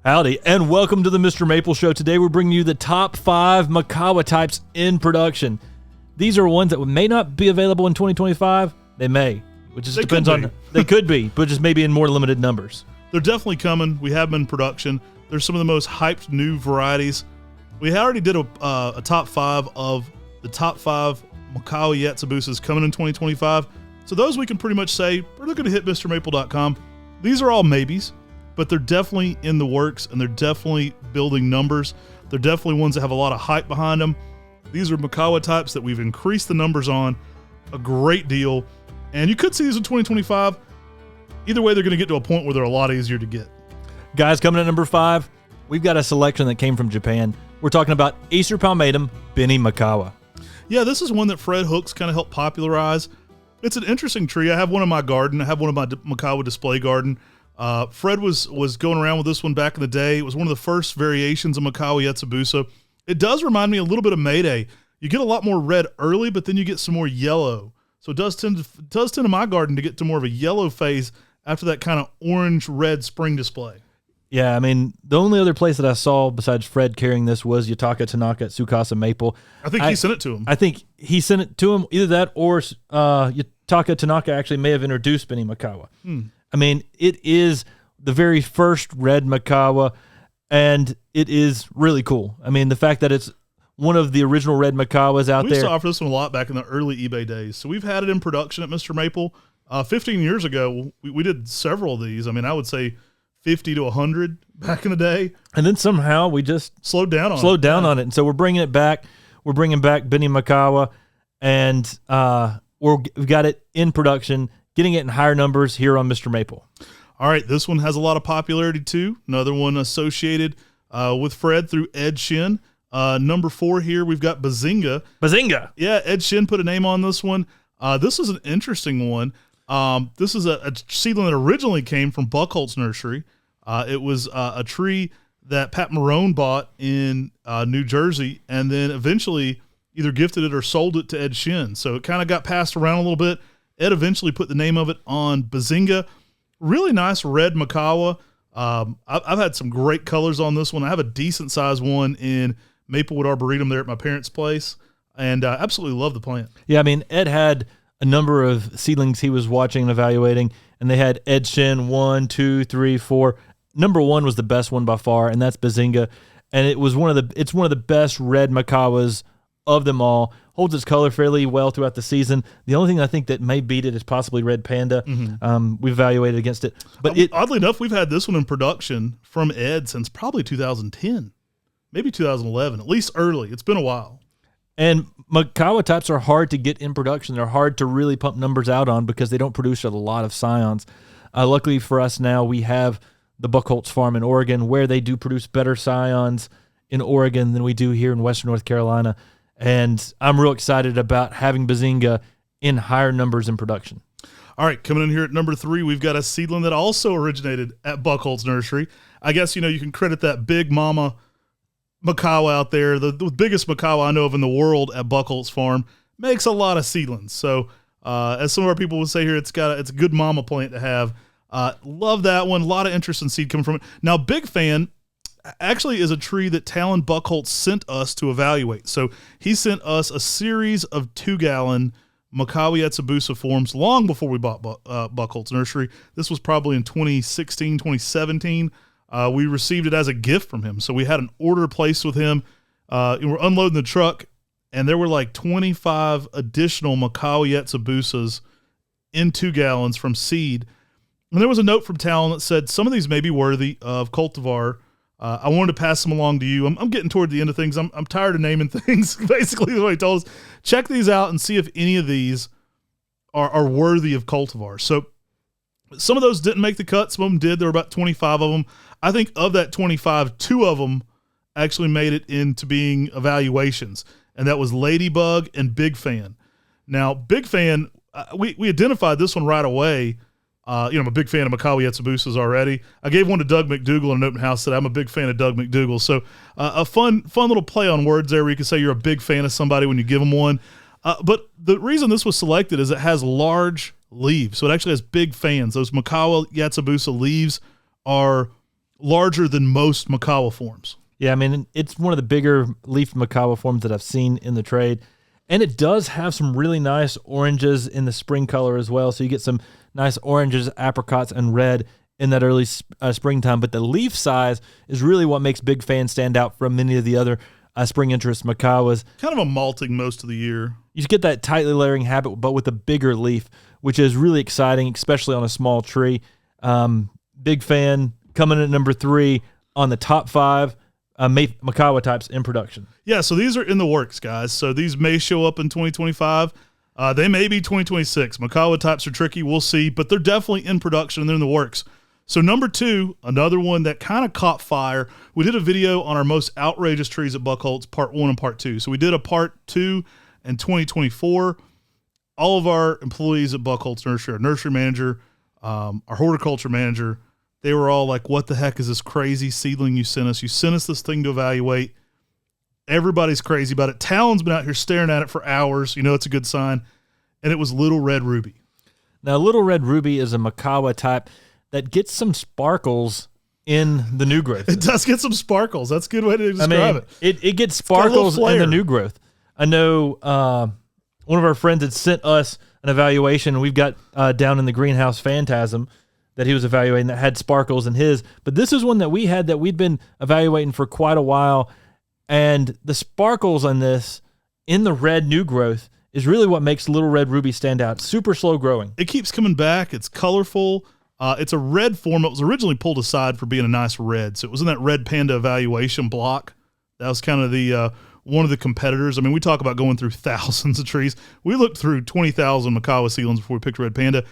Howdy, and welcome to the MrMaple Show. Today we're bringing you the top 5 Makawa-Types in production. These are ones that may not be available in 2025. They may, which just depends on. They could be, but just maybe in more limited numbers. They're definitely coming. We have them in production. They're some of the most hyped new varieties. We already did a top 5 of the top 5 Makawa-Yatsubusas coming in 2025. So those we can pretty much say, we're looking to hit MrMaple.com. These are all maybes, but they're definitely in the works, and they're definitely building numbers. They're definitely ones that have a lot of hype behind them. These are Makawa-Types that we've increased the numbers on a great deal, and you could see these in 2025. Either way, they're going to get to a point where they're a lot easier to get. Guys, coming at number 5, we've got a selection that came from Japan. We're talking about Acer palmatum Benny Makawa. Yeah, this is one that Fred Hooks kind of helped popularize. It's an interesting tree. I have one in my garden. I have one in my Makawa display garden. Fred was going around with this one back in the day. It was one of the first variations of Makawa-Yatsubusa. It does remind me a little bit of Mayday. You get a lot more red early, but then you get some more yellow. So it does tend in my garden to get to more of a yellow phase after that kind of orange-red spring display. Yeah, I mean, the only other place that I saw besides Fred carrying this was Yutaka Tanaka at Tsukasa Maple. I think he sent it to him. I think he sent it to him, either that or Yutaka Tanaka actually may have introduced Benny Makawa. I mean, it is the very first red Makawa, and it is really cool. I mean, the fact that it's one of the original red Makawas out there. We used to offer this one a lot back in the early eBay days. So we've had it in production at MrMaple. 15 years ago, we did several of these. I mean, I would say 50 to 100 back in the day. And then somehow we just slowed down on it. And so we're bringing it back. We're bringing back Benny Makawa, and we've got it in production, getting it in higher numbers here on MrMaple. All right, this one has a lot of popularity too. Another one associated with Fred through Ed Shin. Number 4 here, we've got Bazinga. Bazinga! Yeah, Ed Shin put a name on this one. This is an interesting one. This is a seedling that originally came from Buchholz Nursery. It was a tree that Pat Marone bought in New Jersey, and then eventually either gifted it or sold it to Ed Shin. So it kind of got passed around a little bit. Ed eventually put the name of it on Bazinga. Really nice red Makawa. I've had some great colors on this one. I have a decent sized one in Maplewood Arboretum there at my parents' place, and I absolutely love the plant. Yeah, I mean, Ed had a number of seedlings he was watching and evaluating, and they had Ed Shin 1, 2, 3, 4. Number 1 was the best one by far, and that's Bazinga, and it's one of the best red Makawas of them all. Holds its color fairly well throughout the season. The only thing I think that may beat it is possibly Red Panda. We've evaluated against it. But oddly enough, we've had this one in production from Ed since probably 2010, maybe 2011, at least early. It's been a while. And Makawa-Types are hard to get in production. They're hard to really pump numbers out on because they don't produce a lot of scions. Luckily for us now, we have the Buchholz farm in Oregon where they do produce better scions in Oregon than we do here in Western North Carolina. And I'm real excited about having Bazinga in higher numbers in production. All right, coming in here at number 3, we've got a seedling that also originated at Buchholz Nursery. I guess, you can credit that big mama Makawa out there, the biggest Makawa I know of in the world at Buchholz Farm, makes a lot of seedlings. So as some of our people would say here, it's a good mama plant to have. Love that one. A lot of interest in seed coming from it. Now, big fan actually is a tree that Talon Buchholz sent us to evaluate. So he sent us a series of 2-gallon Makawa-Yatsubusa forms long before we bought Buchholz Nursery. This was probably in 2016, 2017. We received it as a gift from him. So we had an order placed with him. We're unloading the truck, and there were like 25 additional Makawa-Yatsubusas in 2 gallons from seed. And there was a note from Talon that said, some of these may be worthy of cultivar. I wanted to pass them along to you. I'm getting toward the end of things. I'm tired of naming things, basically, the way he told us. Check these out and see if any of these are worthy of cultivar. So some of those didn't make the cut. Some of them did. There were about 25 of them. I think of that 25, 2 of them actually made it into being evaluations, and that was Ladybug and Big Fan. Now, Big Fan, we identified this one right away. I'm a big fan of Makawa-Yatsubusas already. I gave one to Doug McDougall in an open house. Said I'm a big fan of Doug McDougall. So a fun little play on words there where you can say you're a big fan of somebody when you give them one. But the reason this was selected is it has large leaves. So it actually has big fans. Those Makawa-Yatsubusa leaves are larger than most Makawa forms. Yeah, I mean, it's one of the bigger leaf Makawa forms that I've seen in the trade. And it does have some really nice oranges in the spring color as well. So you get some nice oranges, apricots, and red in that early springtime. But the leaf size is really what makes Big Fan stand out from many of the other spring interest Makawas. Kind of a malting most of the year. You get that tightly layering habit, but with a bigger leaf, which is really exciting, especially on a small tree. Big Fan coming in at number 3 on the top 5 Makawa types in production. Yeah, so these are in the works, guys. So these may show up in 2025. They may be 2026. Makawa types are tricky. We'll see, but they're definitely in production and they're in the works. So number 2, another one that kind of caught fire. We did a video on our most outrageous trees at Buchholz, part 1 and part 2. So we did a part 2 in 2024. All of our employees at Buchholz Nursery, our nursery manager, our horticulture manager, they were all like, what the heck is this crazy seedling you sent us? You sent us this thing to evaluate. Everybody's crazy about it. Talon's been out here staring at it for hours. You know, it's a good sign. And it was Little Red Ruby. Now, Little Red Ruby is a Makawa type that gets some sparkles in the new growth. It does get some sparkles. That's a good way to describe it. It gets sparkles in the new growth. I know one of our friends had sent us an evaluation. We've got down in the greenhouse Phantasm that he was evaluating that had sparkles in his. But this is one that we had that we'd been evaluating for quite a while. And the sparkles on this in the red new growth is really what makes Little Red Ruby stand out. Super slow growing. It keeps coming back. It's colorful. It's a red form. It was originally pulled aside for being a nice red. So it was in that Red Panda evaluation block. That was kind of the one of the competitors. I mean, we talk about going through thousands of trees. We looked through 20,000 Makawa seedlings before we picked Red Panda.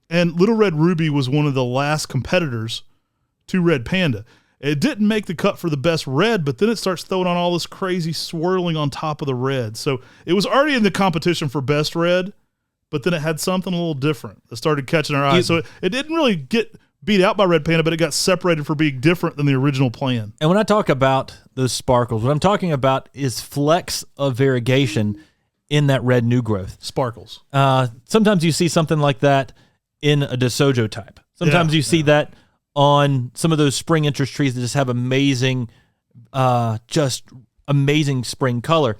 And Little Red Ruby was one of the last competitors to Red Panda. It didn't make the cut for the best red, but then it starts throwing on all this crazy swirling on top of the red. So it was already in the competition for best red, but then it had something a little different that started catching our eye. So it didn't really get beat out by Red Panda, but it got separated for being different than the original plan. And when I talk about those sparkles, what I'm talking about is flecks of variegation in that red new growth. Sparkles. Sometimes you see something like that in a DeSoto type. Sometimes you see that on some of those spring interest trees that just have amazing, just amazing spring color.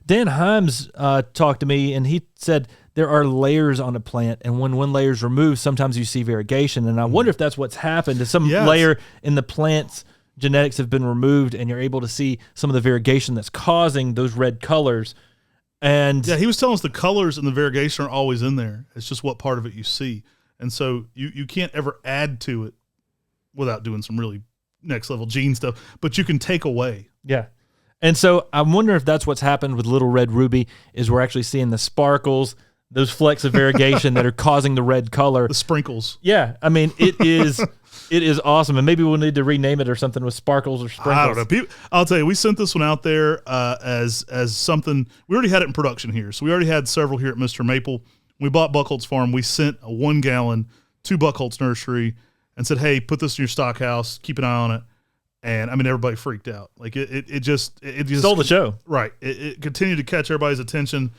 Dan Himes talked to me, and he said there are layers on a plant, and when one layer is removed, sometimes you see variegation. And I wonder if that's what's happened. Is some layer in the plant's genetics have been removed, and you're able to see some of the variegation that's causing those red colors. And yeah, he was telling us the colors and the variegation are always in there. It's just what part of it you see. And so you can't ever add to it without doing some really next level gene stuff, but you can take away. Yeah. And so I wonder if that's what's happened with Little Red Ruby is we're actually seeing the sparkles, those flecks of variegation that are causing the red color. The sprinkles. Yeah. I mean, it is awesome. And maybe we'll need to rename it or something with sparkles or sprinkles. I don't know. I'll tell you, we sent this one out there as something. We already had it in production here. So we already had several here at MrMaple. We bought Buchholz Farm. We sent a 1 gallon to Buchholz Nursery and said, hey, put this in your stock house. Keep an eye on it. And I mean, everybody freaked out. Like it just stole the show. Right. It continued to catch everybody's attention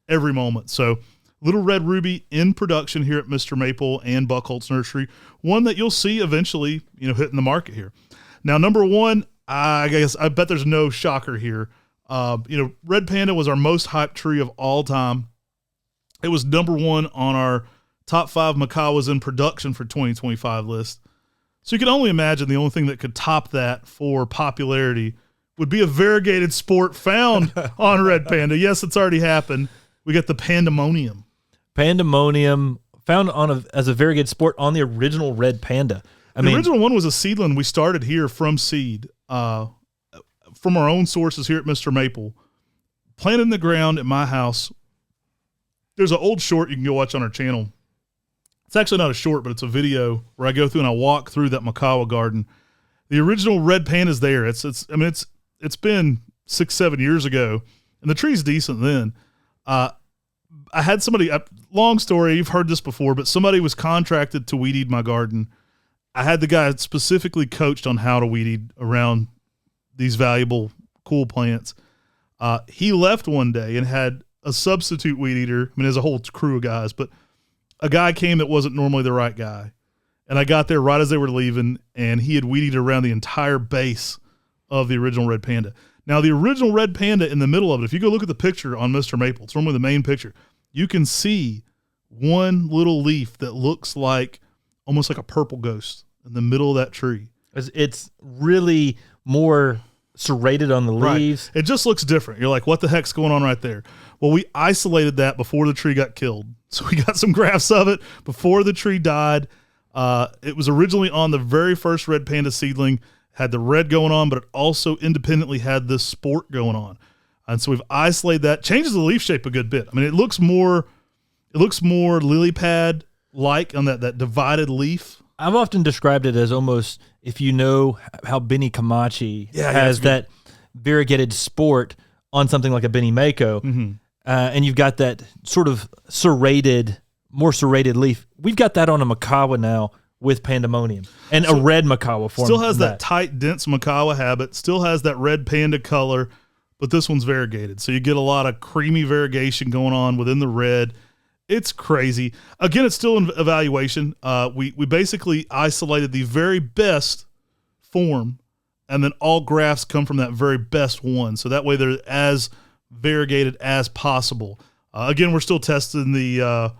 every moment. So Little Red Ruby in production here at MrMaple and Buchholz Nursery. One that you'll see eventually, hitting the market here. Now, number 1, I bet there's no shocker here. Red Panda was our most hyped tree of all time. It was number 1 on our top 5 Makawas in production for 2025 list. So you can only imagine the only thing that could top that for popularity would be a variegated sport found on Red Panda. Yes, it's already happened. We got the Pandemonium. Pandemonium found as a variegated sport on the original Red Panda. The original one was a seedling we started here from seed, from our own sources here at MrMaple, planted in the ground at my house. There's an old short you can go watch on our channel. It's actually not a short, but it's a video where I go through and I walk through that Makawa garden. The original Red Panda's there. It's been 6-7 years ago, and the tree's decent then. I had somebody, long story, you've heard this before, but somebody was contracted to weed eat my garden. I had the guy specifically coached on how to weed eat around these valuable, cool plants. He left one day and had a substitute weed eater. I mean, there's a whole crew of guys, but a guy came that wasn't normally the right guy. And I got there right as they were leaving, and he had weed-eated around the entire base of the original red panda. Now, the original red panda in the middle of it, if you go look at the picture on MrMaple, it's normally the main picture, you can see one little leaf that looks like almost like a purple ghost in the middle of that tree. It's really more serrated on the leaves. Right. It just looks different. You're like, what the heck's going on right there? Well, we isolated that before the tree got killed. So we got some graphs of it before the tree died. It was originally on the very first red panda seedling, had the red going on, but it also independently had this sport going on. And so we've isolated that. Changes the leaf shape a good bit. I mean, it looks more lily pad like on that divided leaf. I've often described it as almost, if you know how Benny Camachi has that variegated sport on something like a Benny Mako, and you've got that sort of more serrated leaf. We've got that on a Makawa now with Pandemonium and a red Makawa form. Still has that tight, dense Makawa habit, still has that red panda color, but this one's variegated. So you get a lot of creamy variegation going on within the red. It's crazy. Again, it's still in evaluation. We basically isolated the very best form, and then all grafts come from that very best one. So that way they're as variegated as possible. Again, we're still testing the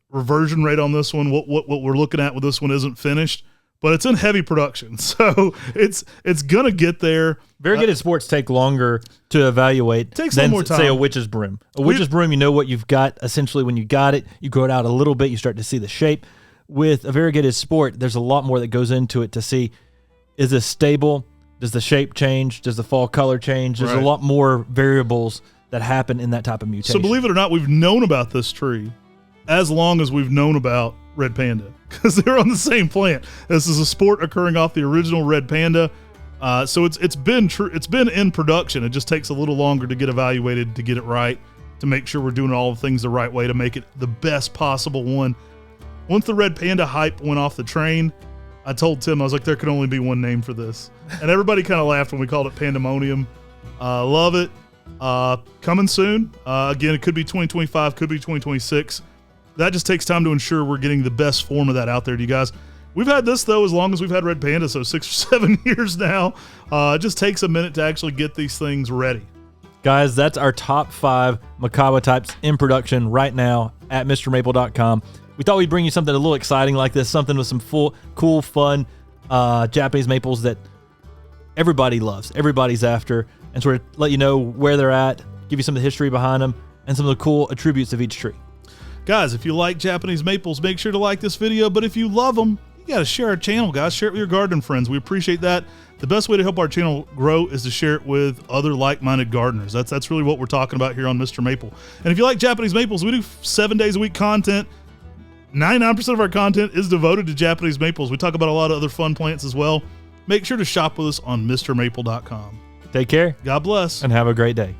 reversion rate on this one. What we're looking at with this one isn't finished, but it's in heavy production, so it's gonna get there. Variegated sports take longer to evaluate than more time. Say a witch's broom. A witch's broom, you know what you've got essentially when you got it. You grow it out a little bit, you start to see the shape. With a variegated sport, there's a lot more that goes into it to see, is this stable? Does the shape change? Does the fall color change? There's a lot more variables that happen in that type of mutation. So believe it or not, we've known about this tree as long as we've known about red panda, because they're on the same plant. This is a sport occurring off the original red panda. So it's been in production. It just takes a little longer to get evaluated, to get it right, to make sure we're doing all the things the right way to make it the best possible one. Once the red panda hype went off the train, I told Tim, I was like, there could only be one name for this. And everybody kind of laughed when we called it Pandemonium. Love it. Coming soon. Again, it could be 2025, could be 2026. That just takes time to ensure we're getting the best form of that out there to you guys. We've had this, though, as long as we've had red panda, so 6 or 7 years now. It just takes a minute to actually get these things ready. Guys, that's our top 5 Makawa-Types in production right now at MrMaple.com. We thought we'd bring you something a little exciting like this, something with some cool, fun Japanese maples that everybody loves, everybody's after, and sort of let you know where they're at, give you some of the history behind them, and some of the cool attributes of each tree. Guys, if you like Japanese maples, make sure to like this video. But if you love them, you got to share our channel, guys. Share it with your garden friends. We appreciate that. The best way to help our channel grow is to share it with other like-minded gardeners. That's really what we're talking about here on MrMaple. And if you like Japanese maples, we do 7 days a week content. 99% of our content is devoted to Japanese maples. We talk about a lot of other fun plants as well. Make sure to shop with us on MrMaple.com. Take care. God bless. And have a great day.